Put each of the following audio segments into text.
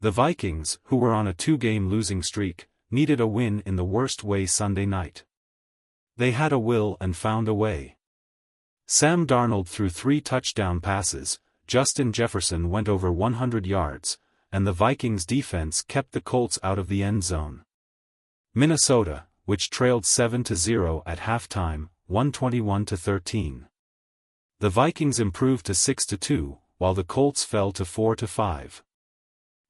The Vikings, who were on a 2-game losing streak, needed a win in the worst way Sunday night. They had a will and found a way. Sam Darnold threw 3 touchdown passes, Justin Jefferson went over 100 yards, and the Vikings defense kept the Colts out of the end zone. Minnesota, which trailed 7-0 at halftime, won 21-13. The Vikings improved to 6-2, while the Colts fell to 4-5.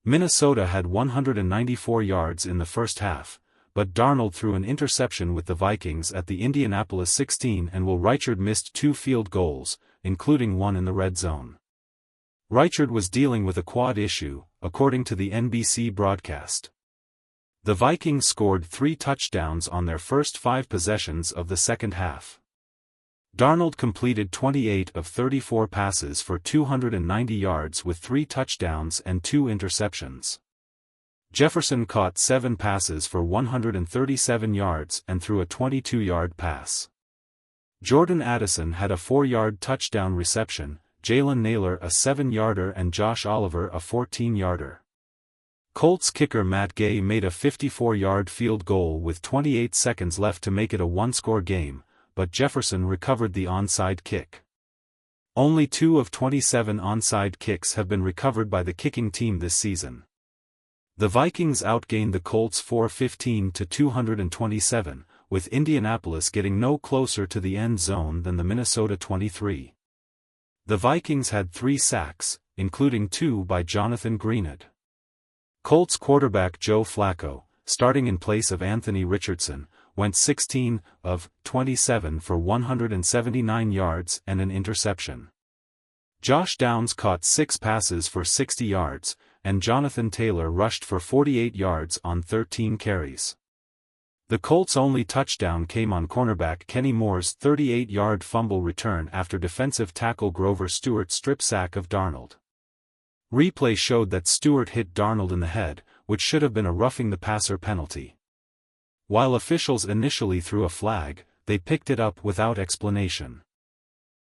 Minnesota had 194 yards in the first half, but Darnold threw an interception with the Vikings at the Indianapolis 16 and Will Reichard missed 2 field goals, including one in the red zone. Reichard was dealing with a quad issue, according to the NBC broadcast. The Vikings scored 3 touchdowns on their first 5 possessions of the second half. Darnold completed 28 of 34 passes for 290 yards with 3 touchdowns and 2 interceptions. Jefferson caught 7 passes for 137 yards and threw a 22-yard pass. Jordan Addison had a 4-yard touchdown reception, Jalen Naylor a 7-yarder and Josh Oliver a 14-yarder. Colts kicker Matt Gay made a 54-yard field goal with 28 seconds left to make it a 1-score game, but Jefferson recovered the onside kick. Only 2 of 27 onside kicks have been recovered by the kicking team this season. The Vikings outgained the Colts 415-227, with Indianapolis getting no closer to the end zone than the Minnesota 23. The Vikings had 3 sacks, including 2 by Jonathan Greenard. Colts quarterback Joe Flacco, starting in place of Anthony Richardson, went 16 of 27 for 179 yards and an interception. Josh Downs caught 6 passes for 60 yards, and Jonathan Taylor rushed for 48 yards on 13 carries. The Colts' only touchdown came on cornerback Kenny Moore's 38-yard fumble return after defensive tackle Grover Stewart's strip sack of Darnold. Replay showed that Stewart hit Darnold in the head, which should have been a roughing the passer penalty. While officials initially threw a flag, they picked it up without explanation.